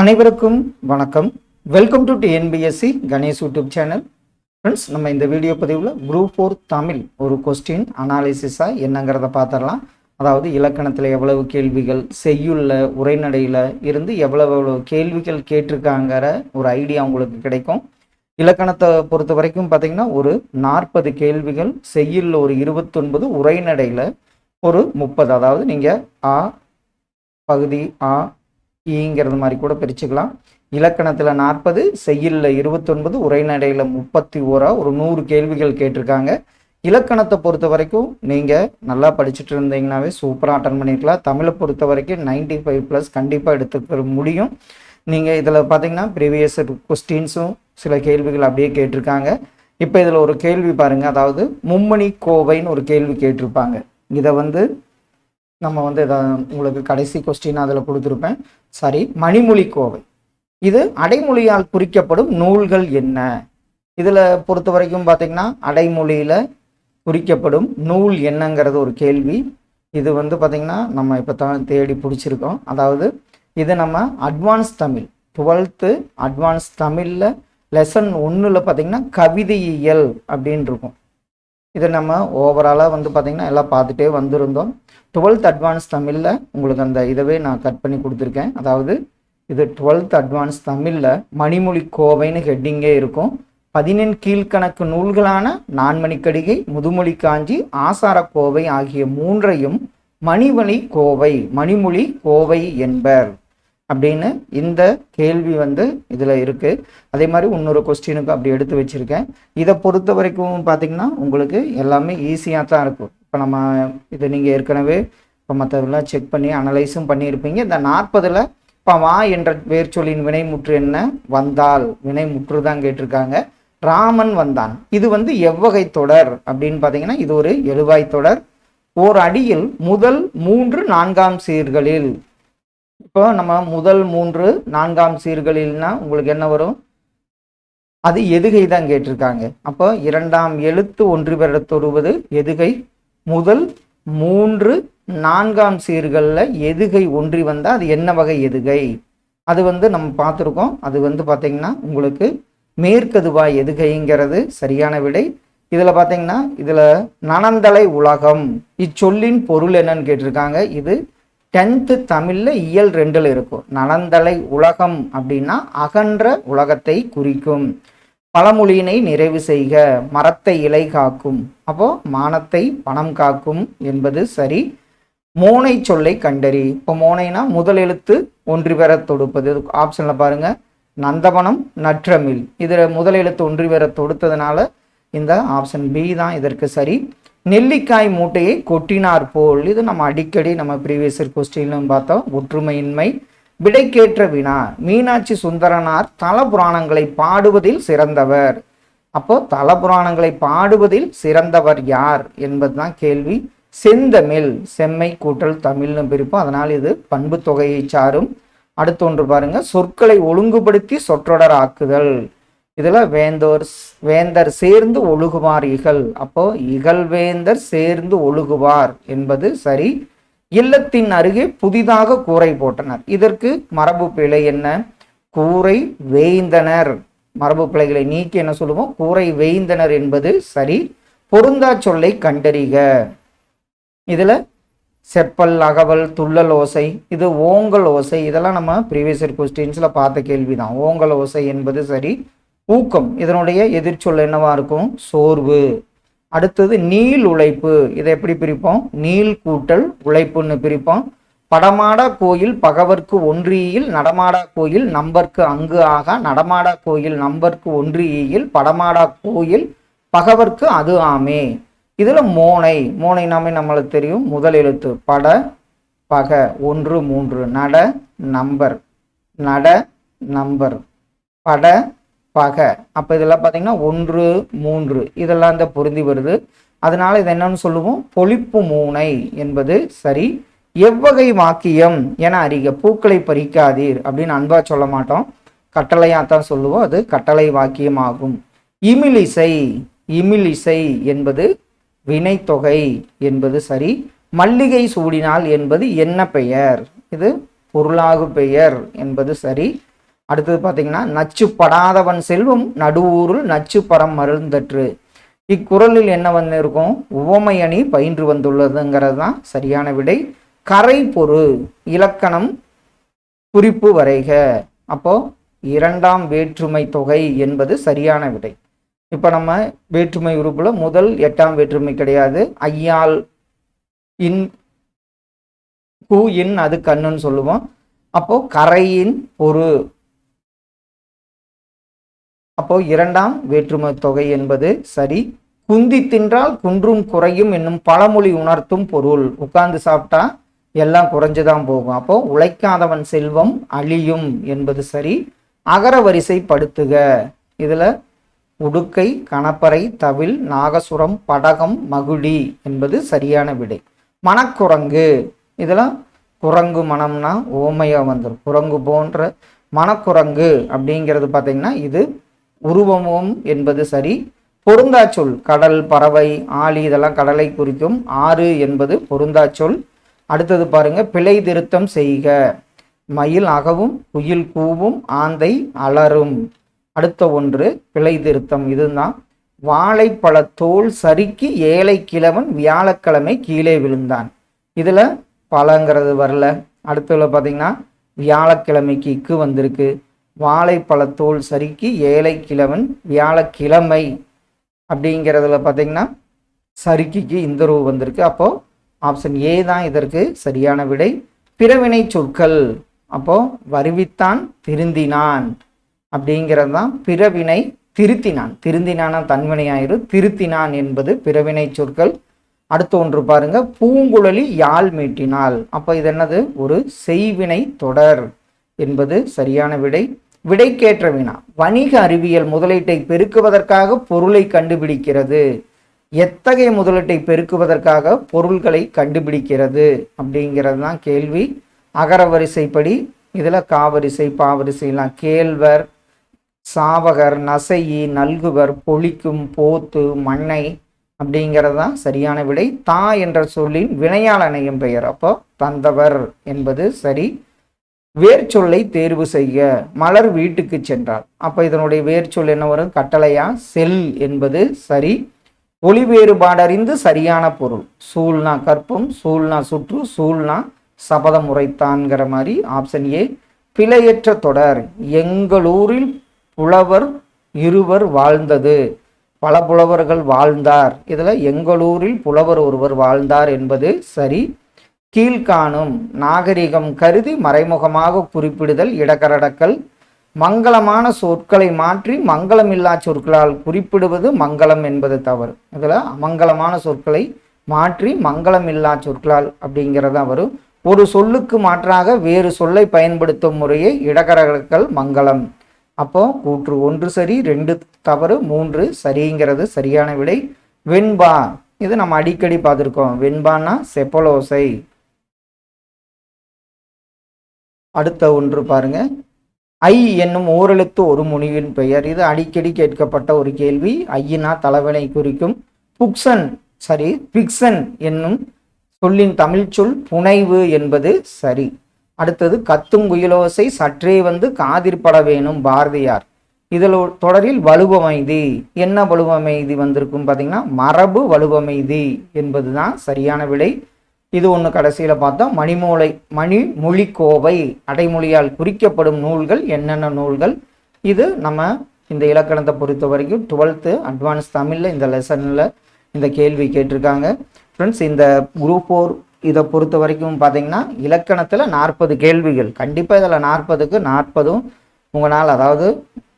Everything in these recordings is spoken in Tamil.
அனைவருக்கும் வணக்கம். Welcome to TNPSC Ganesh YouTube channel. Friends, நம்ம இந்த வீடியோ பதிவில் குரூப் 4 தமிழ் ஒரு கொஸ்டின் அனாலிசிஸாக என்னங்கிறத பார்த்துடலாம். அதாவது இலக்கணத்தில் எவ்வளவு கேள்விகள், செய்யுள்ள உரைநடையில் இருந்து எவ்வளவு கேள்விகள் கேட்டிருக்காங்கிற ஒரு ஐடியா உங்களுக்கு கிடைக்கும். இலக்கணத்தை பொறுத்த வரைக்கும் பார்த்திங்கன்னா ஒரு 40 கேள்விகள், செய்யுள்ள ஒரு 29, உரைநடையில் ஒரு 30. அதாவது நீங்கள் ஆ பகுதி ஆ ஈங்கிறது மாதிரி கூட பிரிச்சுக்கலாம். இலக்கணத்தில் 40, செய்யுள்ள 29, உரைநடையில் 31, ஒரு 100 கேள்விகள் கேட்டிருக்காங்க. இலக்கணத்தை பொறுத்த வரைக்கும் நீங்கள் நல்லா படிச்சுட்டு இருந்தீங்கன்னாவே சூப்பராக அட்டன் பண்ணியிருக்கலாம். தமிழை பொறுத்த வரைக்கும் 95+ கண்டிப்பாக எடுத்துக்க முடியும். நீங்கள் இதில் பார்த்தீங்கன்னா ப்ரீவியஸ் கொஸ்டின்ஸும் சில கேள்விகள் அப்படியே கேட்டிருக்காங்க. இப்போ இதில் ஒரு கேள்வி பாருங்கள். அதாவது மும்மணி கோவைன்னு ஒரு கேள்வி கேட்டிருப்பாங்க. இதை நம்ம இதை உங்களுக்கு கடைசி கொஸ்டின் அதில் கொடுத்துருப்பேன். சாரி, மணிமொழி கோவை. இது அடைமொழியால் குறிக்கப்படும் நூல்கள் என்ன? இதில் பொறுத்த வரைக்கும் பார்த்திங்கன்னா அடைமொழியில் குறிக்கப்படும் நூல் என்னங்கிறது ஒரு கேள்வி. இது பார்த்திங்கன்னா நம்ம இப்போ தான் தேடி பிடிச்சிருக்கோம். அதாவது இது நம்ம அட்வான்ஸ் தமிழ் 12th அட்வான்ஸ் தமிழில் லெசன் 1ல் பார்த்திங்கன்னா கவிதையியல் அப்படின்னு இருக்கும். இதை நம்ம ஓவராலாக பார்த்திங்கன்னா எல்லாம் பார்த்துட்டே வந்திருந்தோம். 12th அட்வான்ஸ் தமிழில் உங்களுக்கு அந்த இதவே நான் கட் பண்ணி கொடுத்துருக்கேன். அதாவது இது 12th அட்வான்ஸ் தமிழில் மணிமொழி கோவைன்னு ஹெட்டிங்கே இருக்கும். 14 கீழ்கணக்கு நூல்களான நான்மணிக்கடிகை, முதுமொழி காஞ்சி, ஆசார கோவை ஆகிய 3ஐயும் மணிமொழி கோவை என்பர் அப்படின்னு இந்த கேள்வி இதில் இருக்குது. அதே மாதிரி இன்னொரு கொஸ்டினுக்கு அப்படி எடுத்து வச்சுருக்கேன். இதை பொறுத்த வரைக்கும் பார்த்திங்கன்னா உங்களுக்கு எல்லாமே ஈஸியாக தான் இருக்கும். இப்போ நம்ம இதை நீங்கள் ஏற்கனவே இப்போ மற்றதெல்லாம் செக் பண்ணி அனலைஸும் பண்ணியிருப்பீங்க. இந்த 40ல் இப்போ வா என்ற வேர்ச்சொல்லின் வினைமுற்று என்ன? வந்தால். வினைமுற்று தான் கேட்டிருக்காங்க. ராமன் வந்தான். இது எவ்வகை தொடர் அப்படின்னு பார்த்தீங்கன்னா இது ஒரு எழுவாய் தொடர். ஓர் அடியில் முதல் 3 4ஆம் சீர்களில். இப்போ நம்ம முதல் 3 4ஆம் சீர்களில்னா உங்களுக்கு என்ன வரும்? அது எதுகை தான் கேட்டிருக்காங்க. அப்போ 2ஆம் எழுத்து ஒன்று பெற தொடுவது எதுகை. முதல் 3 4ஆம் சீர்களில் எதுகை ஒன்றி வந்தால் அது என்ன வகை எதுகை? அது நம்ம பார்த்துருக்கோம். அது பார்த்தீங்கன்னா உங்களுக்கு மேற்கதுவாய் எதுகைங்கிறது சரியான விடை. இதில் பார்த்தீங்கன்னா இதில் நனந்தலை உலகம் இச்சொல்லின் பொருள் என்னன்னு கேட்டிருக்காங்க. இது 10th தமிழில் இயல் 2ல் இருக்கும். நனந்தலை உலகம் அப்படின்னா அகன்ற உலகத்தை குறிக்கும். பழமொழியினை நிறைவு செய்க, மரத்தை இலை காக்கும். அப்போ மானத்தை பணம் காக்கும் என்பது சரி. மோனை சொல்லை கண்டறி. இப்போ மோனைனா முதல் எழுத்து ஒன்றி பெற தொடுப்பது. ஆப்ஷனில் பாருங்க, நந்தவனம் நற்றமிழ். இதில் முதல் எழுத்து ஒன்றி பெற தொடுத்ததுனால இந்த ஆப்ஷன் பி தான் இதற்கு சரி. நெல்லிக்காய் மூட்டையை கொட்டினார் போல். இது நம்ம அடிக்கடி நம்ம ப்ரீவியஸ் கொஸ்டின்லும் பார்த்தோம். ஒற்றுமையின்மை. விடைக்கேற்ற வினா. மீனாட்சி சுந்தரனார் தல புராணங்களை பாடுவதில் சிறந்தவர். அப்போ தல புராணங்களை பாடுவதில் சிறந்தவர் யார் என்பதுதான் கேள்வி. செந்தமிழ். செம்மை கூட்டல் தமிழ்னு பிரிப்போம். அதனால் இது பண்பு தொகையை சாரும். அடுத்து ஒன்று பாருங்க, சொற்களை ஒழுங்குபடுத்தி சொற்றொடர் ஆக்குதல். இதில் வேந்தர் சேர்ந்து ஒழுகுவார் இகழ். அப்போ இகழ்வேந்தர் சேர்ந்து ஒழுகுவார் என்பது சரி. இல்லத்தின் அருகே புதிதாக கூரை போட்டனர். இதற்கு மரபு பிழை என்ன? கூரை வேய்ந்தனர். மரபு பிழைகளை நீக்கி என்ன சொல்லுவோம்? கூரை வேய்ந்தனர் என்பது சரி. பொருந்தா சொல்லை கண்டறிக. இதில் செப்பல், அகவல், துள்ளல் ஓசை, இது ஓங்கல் ஓசை. இதெல்லாம் நம்ம ப்ரீவியஸ் கொஸ்டின்ஸில் பார்த்த கேள்வி தான். ஓங்கல் ஓசை என்பது சரி. ஊக்கம், இதனுடைய எதிர்ச்சொல் என்னவா இருக்கும்? சோர்வு. அடுத்தது நீள் உழைப்பு. இதை எப்படி பிரிப்போம்? நீள் கூட்டல் உழைப்புன்னு பிரிப்போம். படமாடா கோயில் பகவர்க்கு ஒன்றியில், நடமாடா கோயில் நம்பர்க்கு அங்கு ஆகா. நடமாடா கோயில் நம்பர்க்கு ஒன்றியில், படமாடா கோயில் பகவர்க்கு அது ஆமே. இதில் மோனை நாமே நம்மளுக்கு தெரியும். முதல் எழுத்து பட பக 1 3. நட நம்பர் பட பக. அப்போ இதெல்லாம் பார்த்தீங்கன்னா 1 3 இதெல்லாம் பொருந்தி வருது. அதனால இதை என்னன்னு சொல்லுவோம்? பொழிப்பு மூனை என்பது சரி. எவ்வகை வாக்கியம் என அறிக. பூக்களை பறிக்காதீர் அப்படின்னு அன்பா சொல்ல மாட்டோம், கட்டளையாத்தான் சொல்லுவோம். அது கட்டளை வாக்கியம் ஆகும். இமிலிசை என்பது வினைத்தொகை என்பது சரி. மல்லிகை சூடினால் என்பது என்ன பெயர்? இது பொருளாகு பெயர் என்பது சரி. அடுத்தது பார்த்தீங்கன்னா நச்சுப்படாதவன் செல்வம் நடுவூருள் நச்சுப்பறம் மருந்தற்று. இக்குறளில் என்ன வந்து இருக்கும், உவமை அணி பயின்று வந்துள்ளதுங்கிறது தான் சரியான விடை. கரை பொரு இலக்கணம் குறிப்பு வரைக. அப்போ இரண்டாம் வேற்றுமை தொகை என்பது சரியான விடை. இப்போ நம்ம வேற்றுமை உறுப்புல முதல் 8ஆம் வேற்றுமை கிடையாது. ஐயால் இன் கூ இன் அது கண்ணுன்னு சொல்லுவோம். அப்போ கரையின் பொரு, அப்போ இரண்டாம் வேற்றுமை தொகை என்பது சரி. குந்தி தின்றால் குன்றும் குறையும் என்னும் பழமொழி உணர்த்தும் பொருள். உட்கார்ந்து சாப்பிட்டா எல்லாம் குறைஞ்சுதான் போகும். அப்போ உழைக்காதவன் செல்வம் அழியும் என்பது சரி. அகர வரிசைப்படுத்துக. இதுல உடுக்கை, கணப்பறை, தவில், நாகசுரம், படகம், மகுடி என்பது சரியான விடை. மனக்குரங்கு, இதெல்லாம் குரங்கு மனம்னா ஓமையா வந்துடும். குரங்கு போன்ற மனக்குரங்கு அப்படிங்கிறது பார்த்தீங்கன்னா இது உருவமும் என்பது சரி. பொருந்தாச்சொல் கடல், பறவை, ஆழி இதெல்லாம் கடலை குறிக்கும். ஆறு என்பது பொருந்தாச்சொல். அடுத்தது பாருங்க, பிழை திருத்தம் செய்க. மயில் அகவும் குயில் கூவும் ஆந்தை அலரும். அடுத்த ஒன்று பிழை திருத்தம். இதுதான் வாழைப்பழ தோல் சறுக்கி ஏழை கிழவன் வியாழக்கிழமை கீழே விழுந்தான். இதுல பழங்கிறது வரல. அடுத்ததுல பார்த்தீங்கன்னா வியாழக்கிழமைக்கு இக்கு வந்திருக்கு. வாழைப்பழத்தோல் சறுக்கி ஏழை கிழவன் வியாழக்கிழமை அப்படிங்கிறதுல பார்த்தீங்கன்னா சறுக்கிக்கு இந்த ரூ வந்திருக்கு. அப்போ ஆப்ஷன் ஏ தான் இதற்கு சரியான விடை. பிறவினை சொற்கள். அப்போ வருவித்தான் திருந்தினான் அப்படிங்கிறது தான் பிறவினை. திருத்தினான், திருந்தினான தன்வினையாயிரு, திருத்தினான் என்பது பிறவினை சொற்கள். அடுத்த ஒன்று பாருங்க, பூங்குழலி யாழ் மீட்டினாள். அப்போ இது என்னது, ஒரு செய்வினை தொடர் என்பது சரியான விடை. விடைக்கேற்ற வினா. வணிக அறிவியல் முதலீட்டை பெருக்குவதற்காக பொருளை கண்டுபிடிக்கிறது. எத்தகைய முதலீட்டை பெருக்குவதற்காக பொருள்களை கண்டுபிடிக்கிறது அப்படிங்கிறது தான் கேள்வி. அகர வரிசைப்படி இதில் காவரிசை பாவரிசைலாம் கேழ்வர், சாவகர், நசையி, நல்குவர், பொழிக்கும், போத்து, மண்ணை அப்படிங்கிறது தான் சரியான விடை. தா என்ற சொல்லின் வினையால் அணையும் பெயர். அப்போ தந்தவர் என்பது சரி. வேர்ச்சொல்லை தேர்வு செய்ய. மலர் வீட்டுக்கு சென்றாள். அப்போ இதனுடைய வேர்ச்சொல் என்ன வரும், கட்டளையா, செல் என்பது சரி. ஒளி வேறுபாடறிந்து சரியான பொருள். சூழ்னா கற்பம், சூழ்னா சுற்று, சூழ்னா சபதம் உரைத்தான்கிற மாதிரி ஆப்ஷன் ஏ. பிழையற்ற தொடர். எங்களூரில் புலவர் இருவர் வாழ்ந்தது. பல புலவர்கள் வாழ்ந்தார். இதுல எங்களூரில் புலவர் ஒருவர் வாழ்ந்தார் என்பது சரி. கீழ்காணும் நாகரிகம் கருதி மறைமுகமாக குறிப்பிடுதல் இடக்கரடக்கல். மங்களமான சொற்களை மாற்றி மங்களமில்லா சொற்களால் குறிப்பிடுவது மங்களம் என்பது தவறு. இதில் அமங்கலமான சொற்களை மாற்றி மங்களமில்லா சொற்களால் அப்படிங்கிறதா வரும். ஒரு சொல்லுக்கு மாற்றாக வேறு சொல்லை பயன்படுத்தும் முறையை இடக்கரடக்கல் மங்களம். அப்போ கூற்று 1 சரி, 2 தவறு, 3 சரிங்கிறது சரியான விடை. வெண்பா, இது நம்ம அடிக்கடி பார்த்துருக்கோம். வெண்பான்னா செப்பலோசை. அடுத்த ஒன்று பாருங்க, ஐ என்னும் ஓரெழுத்து ஒரு முனிவின் பெயர். இது அடிக்கடி கேட்கப்பட்ட ஒரு கேள்வி. ஐயினா தலைவனை குறிக்கும். புக்சன் சரி. பிக்சன் என்னும் சொல்லின் தமிழ் சொல் புனைவு என்பது சரி. அடுத்தது கத்தும் குயிலோசை சற்றே வந்து காதிற்பட வேணும் பாரதியார். இதில் தொடரில் வலுவமைதி. என்ன வலுவமைதி வந்திருக்கும் பார்த்தீங்கன்னா மரபு வலுவமைதி என்பது தான் சரியான விடை. இது ஒன்று கடைசியில் பார்த்தா மணிமொழி கோவை அடைமொழியால் குறிக்கப்படும் நூல்கள் என்னென்ன நூல்கள். இது நம்ம இந்த இலக்கணத்தை பொறுத்த வரைக்கும் 12th அட்வான்ஸ் தமிழில் இந்த லெசனில் இந்த கேள்வி கேட்டிருக்காங்க. ஃப்ரெண்ட்ஸ், இந்த குரூப் 4 இதை பொறுத்த வரைக்கும் பார்த்தீங்கன்னா இலக்கணத்தில் 40 கேள்விகள். கண்டிப்பாக இதில் 40க்கு 40ம் உங்களால், அதாவது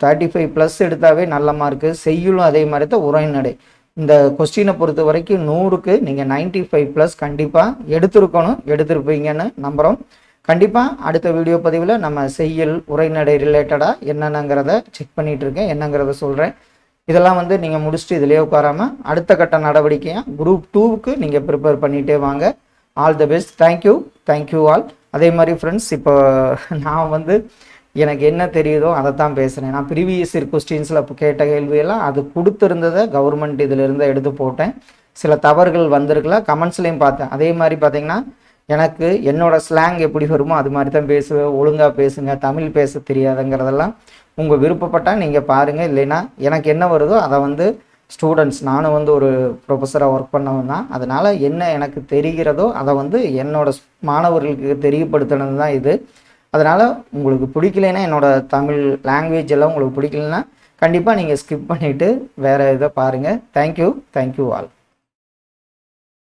35+ எடுத்தாவே நல்ல மார்க்கு. செய்யுளும் அதே மாதிரி தான். உரைநடை இந்த கொஸ்டினை பொறுத்த வரைக்கும் 100க்கு நீங்கள் 95+ கண்டிப்பாக எடுத்திருப்பீங்கன்னு நம்புகிறோம். கண்டிப்பாக அடுத்த வீடியோ பதிவில் நம்ம செய்யுள் உரைநடை ரிலேட்டடாக என்னென்னங்கிறத செக் பண்ணிகிட்டு இருக்கேன், என்னங்கிறத சொல்கிறேன். இதெல்லாம் வந்து நீங்கள் முடிச்சுட்டு இதிலே உட்காராமல் அடுத்த கட்ட நடவடிக்கையாக குரூப் 2க்கு நீங்கள் ப்ரிப்பேர் பண்ணிகிட்டே வாங்க. All the best. Thank you all. அதே மாதிரி ஃப்ரெண்ட்ஸ், இப்போ நான் வந்து எனக்கு என்ன தெரியுதோ அதை தான் பேசுகிறேன். நான் ப்ரீவியஸ் இயர் கொஸ்டின்ஸில் கேட்ட கேள்வியெல்லாம் அது கொடுத்துருந்ததை கவர்மெண்ட் இதிலிருந்து எடுத்து போட்டேன். சில தவறுகள் வந்திருக்கலாம், கமெண்ட்ஸ்லேயும் பார்த்தேன். அதே மாதிரி பார்த்தீங்கன்னா எனக்கு என்னோட ஸ்லாங் எப்படி வருமோ அது மாதிரி தான் பேசுவேன். ஒழுங்காக பேசுங்க, தமிழ் பேச தெரியாதுங்கிறதெல்லாம் உங்கள் விருப்பப்பட்டால் நீங்கள் பாருங்கள். இல்லைன்னா எனக்கு என்ன வருதோ அதை வந்து ஸ்டூடெண்ட்ஸ், நானும் வந்து ஒரு ப்ரொஃபஸராக ஒர்க் பண்ணவன் தான். அதனால் என்ன எனக்கு தெரிகிறதோ அதை வந்து என்னோடய மாணவர்களுக்கு தெரியப்படுத்தினது தான் இது. அதனால் உங்களுக்கு பிடிக்கலைன்னா, என்னோடய தமிழ் லாங்குவேஜ் எல்லாம் உங்களுக்கு பிடிக்கலன்னா கண்டிப்பாக நீங்கள் ஸ்கிப் பண்ணிவிட்டு வேறு இதை பாருங்கள். Thank you all.